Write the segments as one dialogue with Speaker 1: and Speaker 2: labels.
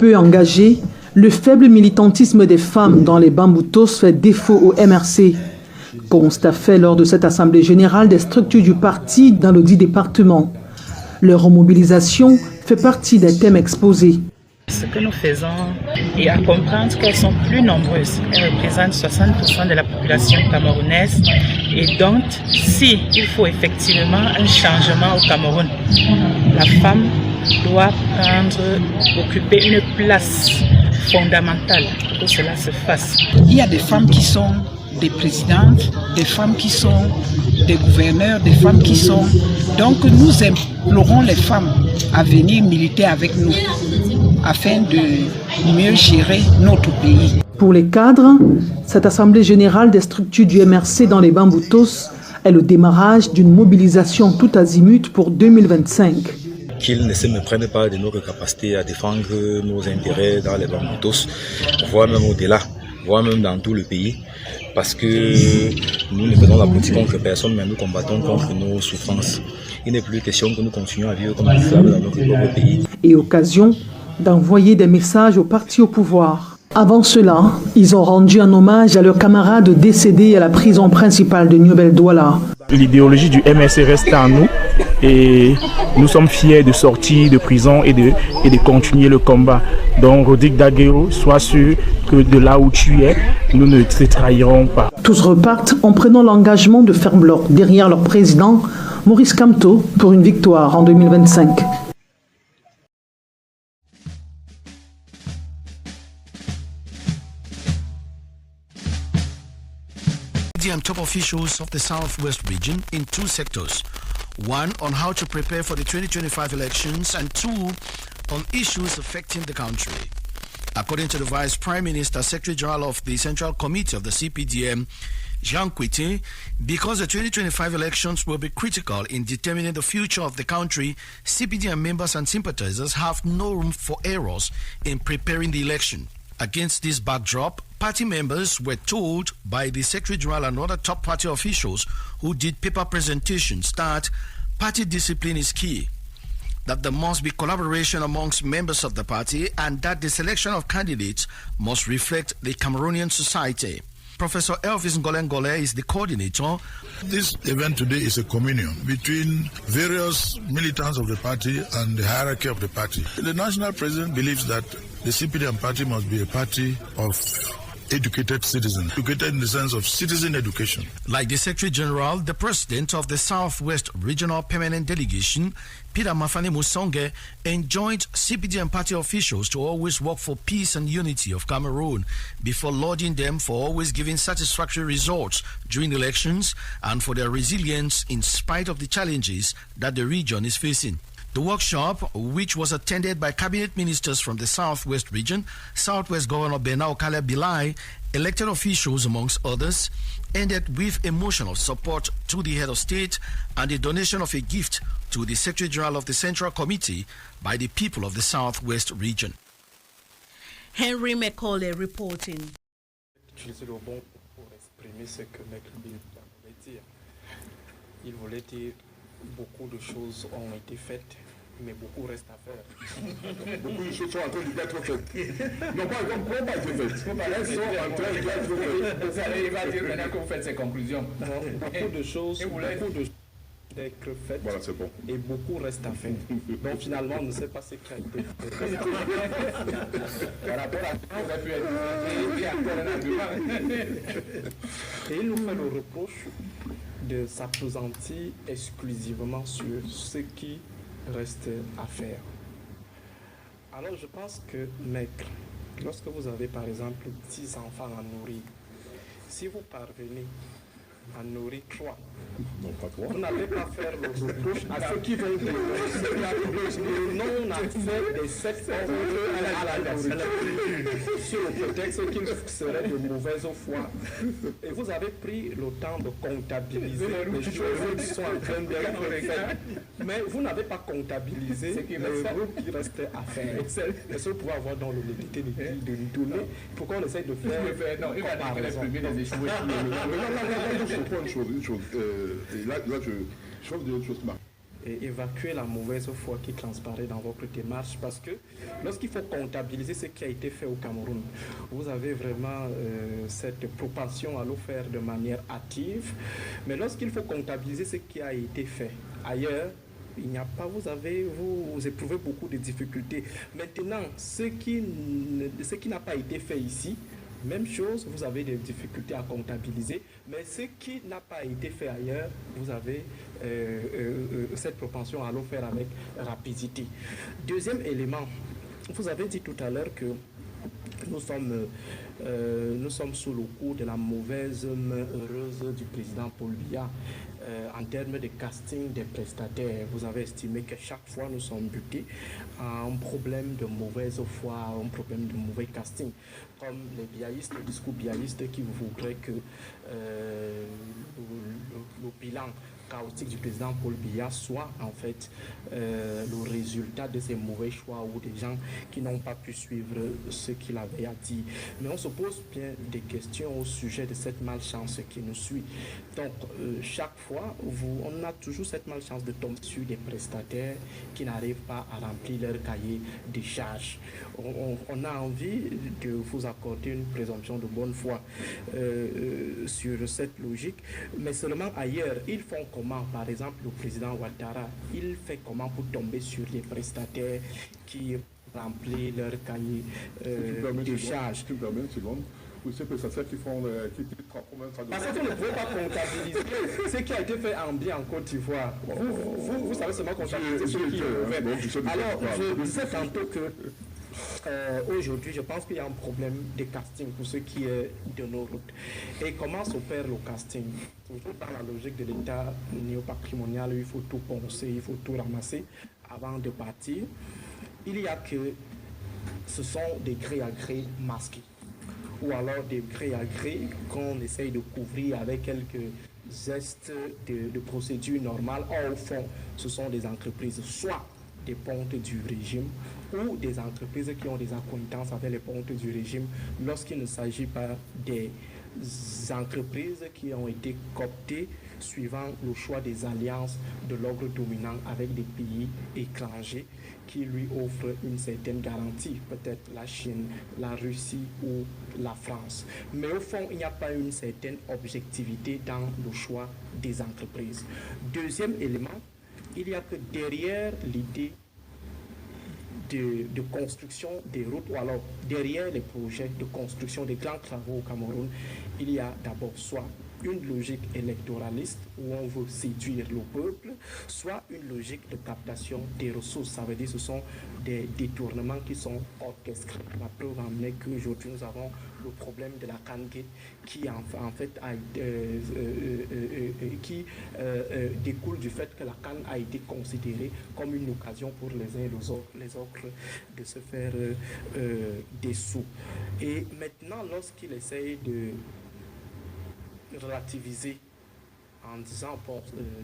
Speaker 1: Peu engagé, le faible militantisme des femmes dans les Bamboutos fait défaut au MRC. Constat fait lors de cette assemblée générale des structures du parti dans le dit département. Leur remobilisation fait partie des thèmes exposés.
Speaker 2: Ce que nous faisons est à comprendre qu'elles sont plus nombreuses. Elles représentent 60% de la population camerounaise. Et donc, si il faut effectivement un changement au Cameroun, la femme doit occuper une place fondamentale pour que cela se fasse.
Speaker 3: Il y a des femmes qui sont des présidentes, des femmes qui sont des gouverneurs, des femmes qui sont... Donc nous implorons les femmes à venir militer avec nous afin de mieux gérer notre pays.
Speaker 1: Pour les cadres, cette assemblée générale des structures du MRC dans les Bamboutos est le démarrage d'une mobilisation tout azimut pour 2025.
Speaker 4: Qu'ils ne se méprennent pas de notre capacité à défendre nos intérêts dans les Bamboutos, voire même au-delà, voire même dans tout le pays. Parce que nous ne faisons la politique contre personne, mais nous combattons contre nos souffrances. Il n'est plus question que nous continuions à vivre comme des esclaves dans notre propre pays.
Speaker 1: Et occasion d'envoyer des messages aux partis au pouvoir. Avant cela, ils ont rendu un hommage à leurs camarades décédés à la prison principale de Niobel-Douala.
Speaker 5: L'idéologie du MRC reste en nous et nous sommes fiers de sortir de prison et de continuer le combat. Donc Rodrigue Daguerre, sois sûr que de là où tu es, nous ne te trahirons pas.
Speaker 1: Tous repartent en prenant l'engagement de faire bloc derrière leur président, Maurice Kamto, pour une victoire en 2025.
Speaker 6: And top officials of the Southwest region in two sectors. One on how to prepare for the 2025 elections and two on issues affecting the country. According to the Vice Prime Minister, Secretary General of the Central Committee of the CPDM, Jean Quitty, because the 2025 elections will be critical in determining the future of the country, CPDM members and sympathizers have no room for errors in preparing the election. Against this backdrop, party members were told by the Secretary General and other top party officials who did paper presentations that party discipline is key, that there must be collaboration amongst members of the party, and that the selection of candidates must reflect the Cameroonian society. Professor Elvis Ngolengole is the coordinator.
Speaker 7: This event today is a communion between various militants of the party and the hierarchy of the party. The national president believes that the CPDM party must be a party of educated citizens, educated in the sense of citizen education.
Speaker 6: Like the Secretary General, the President of the Southwest Regional Permanent Delegation, Peter Mafane Musonge, enjoined CPDM party officials to always work for peace and unity of Cameroon before lauding them for always giving satisfactory results during elections and for their resilience in spite of the challenges that the region is facing. The workshop, which was attended by cabinet ministers from the Southwest region, Southwest Governor Bernard Okale Bilai, elected officials amongst others, ended with emotional support to the head of state and the donation of a gift to the Secretary General of the Central Committee by the people of the Southwest region.
Speaker 8: Henry McCauley reporting.
Speaker 9: Utiliser le bon pour exprimer ce que Maître Bill voulait dire. Il voulait dire beaucoup de choses ont été faites, mais beaucoup reste à faire.
Speaker 10: Beaucoup de choses sont en train d'être faites. Non, pas comment pas été faites. Elles sont en train d'être faites.
Speaker 11: Il va dire maintenant que vous faites ses conclusions.
Speaker 9: Beaucoup de choses d'être faites,
Speaker 10: voilà, c'est bon.
Speaker 9: Et beaucoup reste à faire. Donc finalement, on ne sait pas ce qui a été fait.
Speaker 11: Par rapport à ça, on aurait pu être et encore un argument.
Speaker 9: Et il nous fait le reproche de s'appesantir exclusivement sur ce qui reste à faire. Alors je pense que, maître, lorsque vous avez par exemple 10 enfants à nourrir, si vous parvenez à nourrir 3, vous n'allez pas faire le reproche à ceux qui vont dire non, on a fait des 7 à la nourriture sur le prétexte qu'ils seraient de mauvaise foi. Et vous avez pris le temps de comptabiliser les choses qui sont en train d'être faites. Mais vous n'avez pas comptabilisé les groupes qui restent à faire. Est-ce que vous pouvez avoir dans l'honnêteté de nous donner pour qu'on essaye de faire
Speaker 11: non, il va dire que les premiers les échoués.
Speaker 10: Je comprends une chose. Là, je veux dire une chose.
Speaker 9: évacuer la mauvaise foi qui transparaît dans votre démarche, parce que lorsqu'il faut comptabiliser ce qui a été fait au Cameroun, vous avez vraiment cette propension à le faire de manière hâtive, mais lorsqu'il faut comptabiliser ce qui a été fait ailleurs, il n'y a pas, vous éprouvez beaucoup de difficultés. Maintenant, ce qui n'a pas été fait ici, même chose, vous avez des difficultés à comptabiliser, mais ce qui n'a pas été fait ailleurs, vous avez cette propension à le faire avec rapidité. Deuxième élément, vous avez dit tout à l'heure que nous sommes sous le coup de la mauvaise main heureuse du président Paul Biya en termes de casting des prestataires. Vous avez estimé que chaque fois nous sommes butés à un problème de mauvaise foi, un problème de mauvais casting. Comme les biaïstes, le discours biaïste qui voudraient que le bilan chaotique du président Paul Biya soit en fait le résultat de ces mauvais choix ou des gens qui n'ont pas pu suivre ce qu'il avait à dire. Mais on se pose bien des questions au sujet de cette malchance qui nous suit. Donc chaque fois, on a toujours cette malchance de tomber sur des prestataires qui n'arrivent pas à remplir leur cahier de charges. On a envie de vous accorder une présomption de bonne foi sur cette logique, mais seulement ailleurs, ils font comment? Par exemple, le président Ouattara, il fait comment pour tomber sur les prestataires qui remplissent leur cahier de charges?
Speaker 10: Tu me permets une seconde. Ou ces prestataires qui font
Speaker 9: parce que vous ne pouvez pas comptabiliser ce qui a été fait en bien en Côte d'Ivoire. Vous savez seulement comptabiliser ce qui est mauvais. Alors, je disais tantôt que aujourd'hui, je pense qu'il y a un problème de casting pour ce qui est de nos routes. Et comment s'opère le casting? Toujours dans la logique de l'État néo-patrimonial, il faut tout poncer, il faut tout ramasser avant de partir. Il y a que ce sont des grés à grés masqués, ou alors des grés à grés qu'on essaye de couvrir avec quelques gestes de procédure normale. Or, au fond, ce sont des entreprises, soit des pontes du régime ou des entreprises qui ont des accointances avec les pontes du régime lorsqu'il ne s'agit pas des entreprises qui ont été cooptées suivant le choix des alliances de l'ordre dominant avec des pays étrangers qui lui offrent une certaine garantie, peut-être la Chine, la Russie ou la France. Mais au fond, il n'y a pas une certaine objectivité dans le choix des entreprises. Deuxième élément, il y a que derrière l'idée de construction des routes, ou alors derrière les projets de construction des grands travaux au Cameroun, il y a d'abord soit une logique électoraliste où on veut séduire le peuple, soit une logique de captation des ressources. Ça veut dire que ce sont des détournements qui sont orchestrés. La preuve en est qu'aujourd'hui nous avons le problème de la Kangate qui en fait découle du fait que la canne a été considérée comme une occasion pour les uns et les autres de se faire des sous. Et maintenant, lorsqu'il essaye de relativiser en disant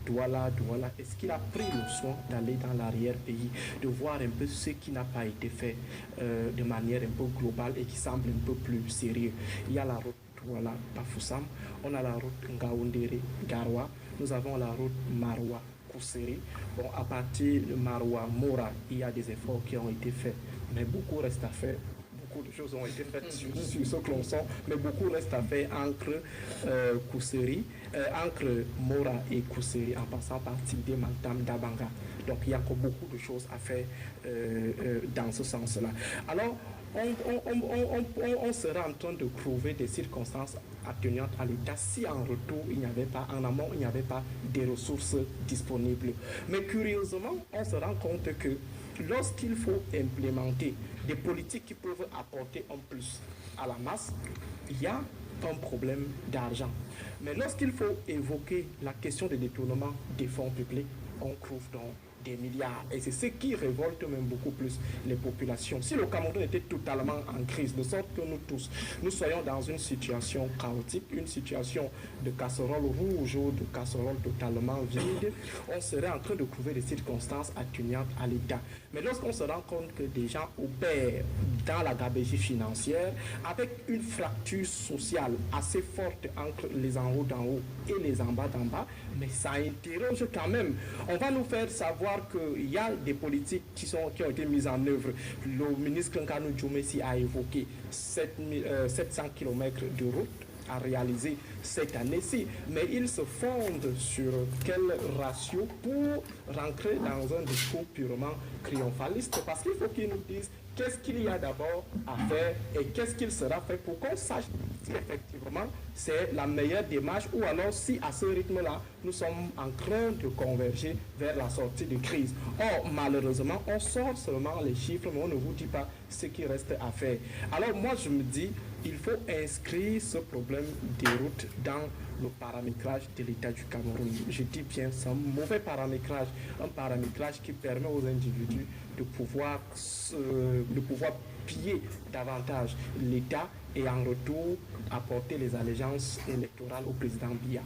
Speaker 9: Douala, est-ce qu'il a pris le soin d'aller dans l'arrière-pays, de voir un peu ce qui n'a pas été fait de manière un peu globale et qui semble un peu plus sérieux? Il y a la route Douala-Bafoussam, on a la route Ngaoundéré-Garoua, nous avons la route Maroua-Kousseri. Bon, à partir de Maroua-Mora, il y a des efforts qui ont été faits, mais beaucoup reste à faire. Beaucoup de choses ont été faites sur ce clonçon, mais beaucoup reste à faire entre entre Mora et Kousseri, en passant par Tidé, Maltam, Dabanga. Donc il y a encore beaucoup de choses à faire dans ce sens-là. Alors, on sera en train de trouver des circonstances attenantes à l'État si en retour, en amont, il n'y avait pas des ressources disponibles. Mais curieusement, on se rend compte que lorsqu'il faut implémenter des politiques qui peuvent apporter un plus à la masse, il y a un problème d'argent. Mais lorsqu'il faut évoquer la question des détournements des fonds publics, on trouve donc des milliards. Et c'est ce qui révolte même beaucoup plus les populations. Si le Cameroun était totalement en crise, de sorte que nous tous, nous soyons dans une situation chaotique, une situation de casserole rouge ou de casserole totalement vide, on serait en train de trouver des circonstances attenantes à l'État. Mais Mais lorsqu'on se rend compte que des gens opèrent dans la gabegie financière avec une fracture sociale assez forte entre les en haut d'en haut et les en bas d'en bas, mais ça interroge quand même. On va nous faire savoir qu'il y a des politiques qui ont été mises en œuvre. Le ministre Nkanou Djoumessi a évoqué 700 km de route à réaliser cette année-ci, mais il se fonde sur quel ratio pour rentrer dans un discours purement triomphaliste, parce qu'il faut qu'ils nous disent qu'est-ce qu'il y a d'abord à faire et qu'est-ce qu'il sera fait pour qu'on sache si effectivement c'est la meilleure démarche ou alors si à ce rythme-là nous sommes en train de converger vers la sortie de crise. Or, malheureusement, on sort seulement les chiffres, mais on ne vous dit pas ce qui reste à faire. Alors moi, je me dis, il faut inscrire ce problème des routes dans le paramétrage de l'État du Cameroun. Je dis bien, c'est un mauvais paramétrage, un paramétrage qui permet aux individus de pouvoir piller davantage l'État et en retour apporter les allégeances électorales au président Biya.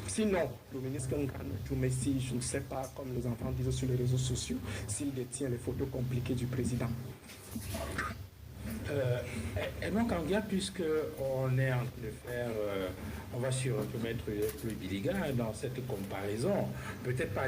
Speaker 9: Sinon, le ministre Nkanou Djoumessi, je ne sais pas, comme les enfants disent sur les réseaux sociaux, s'il détient les photos compliquées du président.
Speaker 11: Edmond Kangia, puisqu'on est en train de faire, on va sur Maître Louis Biliga dans cette comparaison, peut-être pas